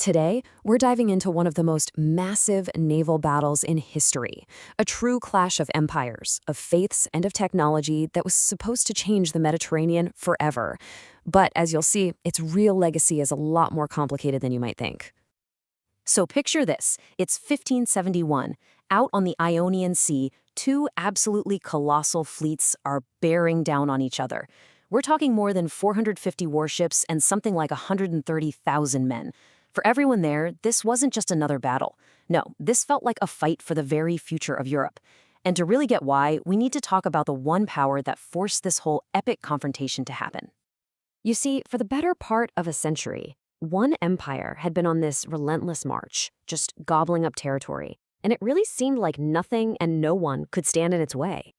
Today, we're diving into one of the most massive naval battles in history, a true clash of empires, of faiths, and of technology that was supposed to change the Mediterranean forever. But as you'll see, its real legacy is a lot more complicated than you might think. So picture this, it's 1571. Out on the Ionian Sea, two absolutely colossal fleets are bearing down on each other. We're talking more than 450 warships and something like 130,000 men. For everyone there, this wasn't just another battle. No, this felt like a fight for the very future of Europe. And to really get why, we need to talk about the one power that forced this whole epic confrontation to happen. You see, for the better part of a century, one empire had been on this relentless march, just gobbling up territory, and it really seemed like nothing and no one could stand in its way.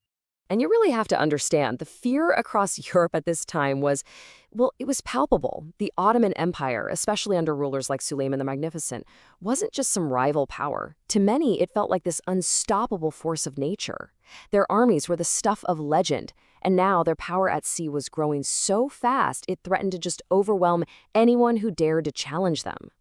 And you really have to understand, the fear across Europe at this time was, well, it was palpable. The Ottoman Empire, especially under rulers like Suleiman the Magnificent, wasn't just some rival power. To many, it felt like this unstoppable force of nature. Their armies were the stuff of legend, and now their power at sea was growing so fast it threatened to just overwhelm anyone who dared to challenge them.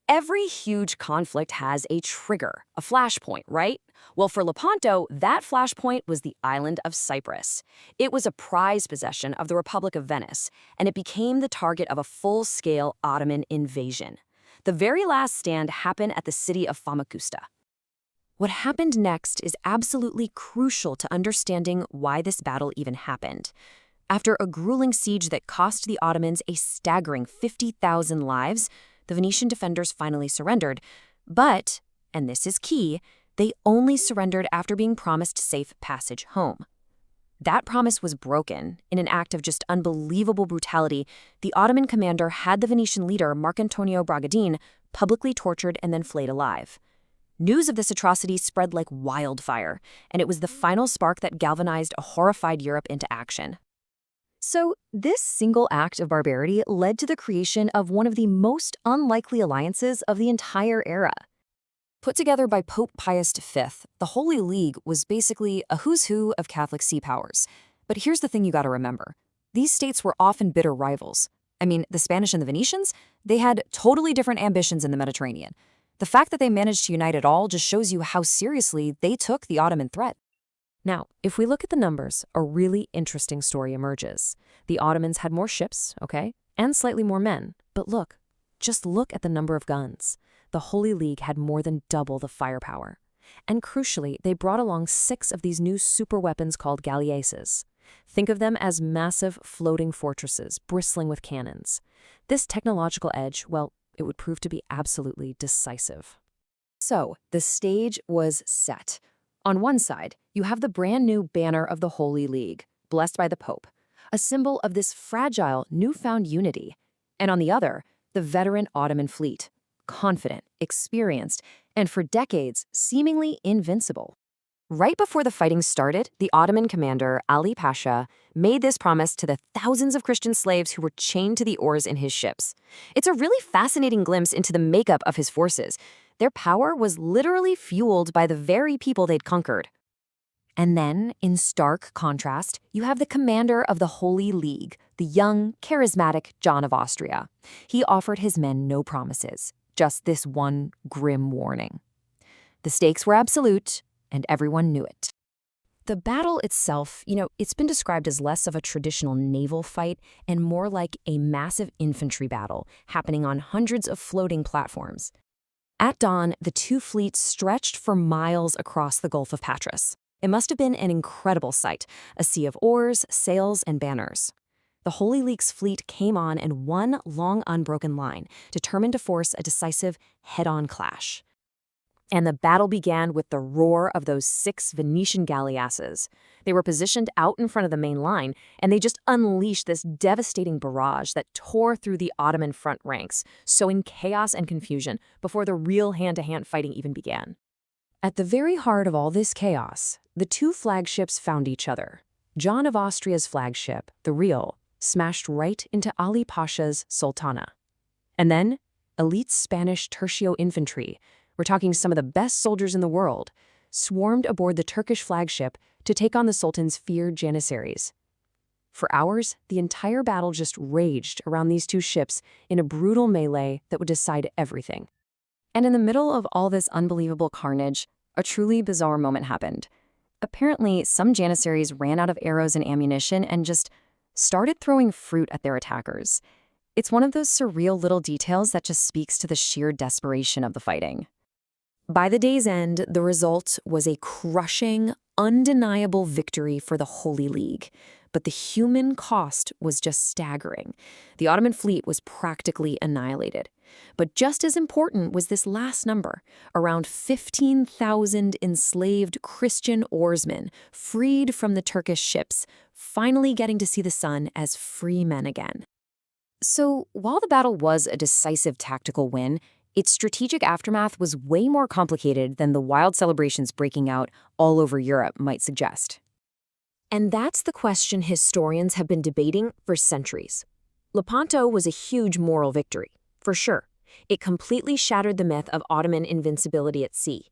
Every huge conflict has a trigger, a flashpoint, right? Well, for Lepanto, that flashpoint was the island of Cyprus. It was a prized possession of the Republic of Venice, and it became the target of a full-scale Ottoman invasion. The very last stand happened at the city of Famagusta. What happened next is absolutely crucial to understanding why this battle even happened. After a grueling siege that cost the Ottomans a staggering 50,000 lives, the Venetian defenders finally surrendered, but, and this is key, they only surrendered after being promised safe passage home. That promise was broken. In an act of just unbelievable brutality, the Ottoman commander had the Venetian leader, Marcantonio Bragadin, publicly tortured and then flayed alive. News of this atrocity spread like wildfire, and it was the final spark that galvanized a horrified Europe into action. So, this single act of barbarity led to the creation of one of the most unlikely alliances of the entire era. Put together by Pope Pius V, the Holy League was basically a who's who of Catholic sea powers. But here's the thing you gotta remember. These states were often bitter rivals. I mean, the Spanish and the Venetians, they had totally different ambitions in the Mediterranean. The fact that they managed to unite at all just shows you how seriously they took the Ottoman threat. Now, if we look at the numbers, a really interesting story emerges. The Ottomans had more ships, okay, and slightly more men. But look, just look at the number of guns. The Holy League had more than double the firepower. And crucially, they brought along 6 of these new superweapons called galleasses. Think of them as massive floating fortresses bristling with cannons. This technological edge, well, it would prove to be absolutely decisive. So, the stage was set. On one side, you have the brand new banner of the Holy League, blessed by the Pope, a symbol of this fragile, newfound unity. And on the other, the veteran Ottoman fleet, confident, experienced, and for decades, seemingly invincible. Right before the fighting started, the Ottoman commander, Ali Pasha, made this promise to the thousands of Christian slaves who were chained to the oars in his ships. It's a really fascinating glimpse into the makeup of his forces. Their power was literally fueled by the very people they'd conquered. And then, in stark contrast, you have the commander of the Holy League, the young, charismatic John of Austria. He offered his men no promises, just this one grim warning. The stakes were absolute, and everyone knew it. The battle itself, it's been described as less of a traditional naval fight and more like a massive infantry battle happening on hundreds of floating platforms. At dawn, the two fleets stretched for miles across the Gulf of Patras. It must have been an incredible sight, a sea of oars, sails, and banners. The Holy League's fleet came on in one long, unbroken line, determined to force a decisive head-on clash. And the battle began with the roar of those 6 Venetian galleasses. They were positioned out in front of the main line, and they just unleashed this devastating barrage that tore through the Ottoman front ranks, sowing chaos and confusion before the real hand-to-hand fighting even began. At the very heart of all this chaos, the 2 flagships found each other. John of Austria's flagship, the Real, smashed right into Ali Pasha's Sultana. And then, elite Spanish tercio infantry, we're talking some of the best soldiers in the world, swarmed aboard the Turkish flagship to take on the Sultan's feared janissaries. For hours, the entire battle just raged around these two ships in a brutal melee that would decide everything. And in the middle of all this unbelievable carnage, a truly bizarre moment happened. Apparently, some janissaries ran out of arrows and ammunition and just started throwing fruit at their attackers. It's one of those surreal little details that just speaks to the sheer desperation of the fighting. By the day's end, the result was a crushing, undeniable victory for the Holy League. But the human cost was just staggering. The Ottoman fleet was practically annihilated. But just as important was this last number, around 15,000 enslaved Christian oarsmen freed from the Turkish ships, finally getting to see the sun as free men again. So, while the battle was a decisive tactical win, its strategic aftermath was way more complicated than the wild celebrations breaking out all over Europe might suggest. And that's the question historians have been debating for centuries. Lepanto was a huge moral victory, for sure. It completely shattered the myth of Ottoman invincibility at sea.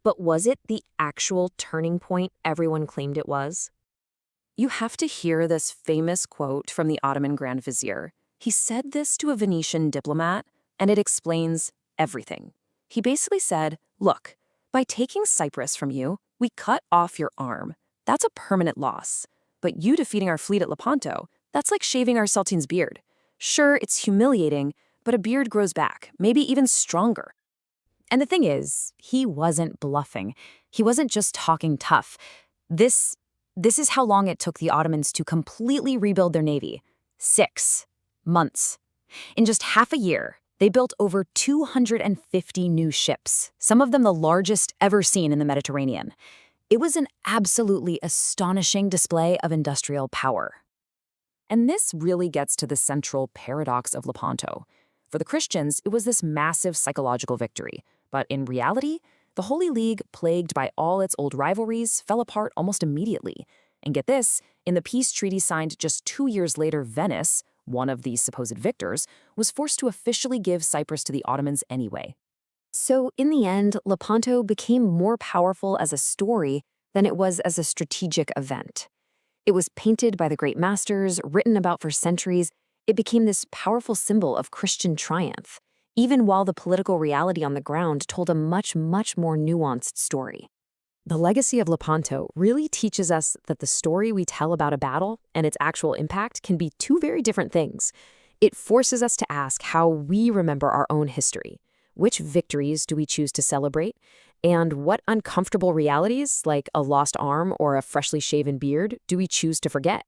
But was it the actual turning point everyone claimed it was? You have to hear this famous quote from the Ottoman Grand Vizier. He said this to a Venetian diplomat, and it explains everything. He basically said, look, by taking Cyprus from you, we cut off your arm. That's a permanent loss. But you defeating our fleet at Lepanto, that's like shaving our Sultan's beard. Sure, it's humiliating, but a beard grows back, maybe even stronger. And the thing is, he wasn't bluffing. He wasn't just talking tough. This is how long it took the Ottomans to completely rebuild their navy. 6 months. In just half a year, they built over 250 new ships, some of them the largest ever seen in the Mediterranean. It was an absolutely astonishing display of industrial power. And this really gets to the central paradox of Lepanto. For the Christians, it was this massive psychological victory. But in reality, the Holy League, plagued by all its old rivalries, fell apart almost immediately. And get this, in the peace treaty signed just 2 years later, Venice, one of these supposed victors, was forced to officially give Cyprus to the Ottomans anyway. So in the end, Lepanto became more powerful as a story than it was as a strategic event. It was painted by the great masters, written about for centuries. It became this powerful symbol of Christian triumph, even while the political reality on the ground told a much, much more nuanced story. The legacy of Lepanto really teaches us that the story we tell about a battle and its actual impact can be two very different things. It forces us to ask how we remember our own history. Which victories do we choose to celebrate? And what uncomfortable realities, like a lost arm or a freshly shaven beard, do we choose to forget?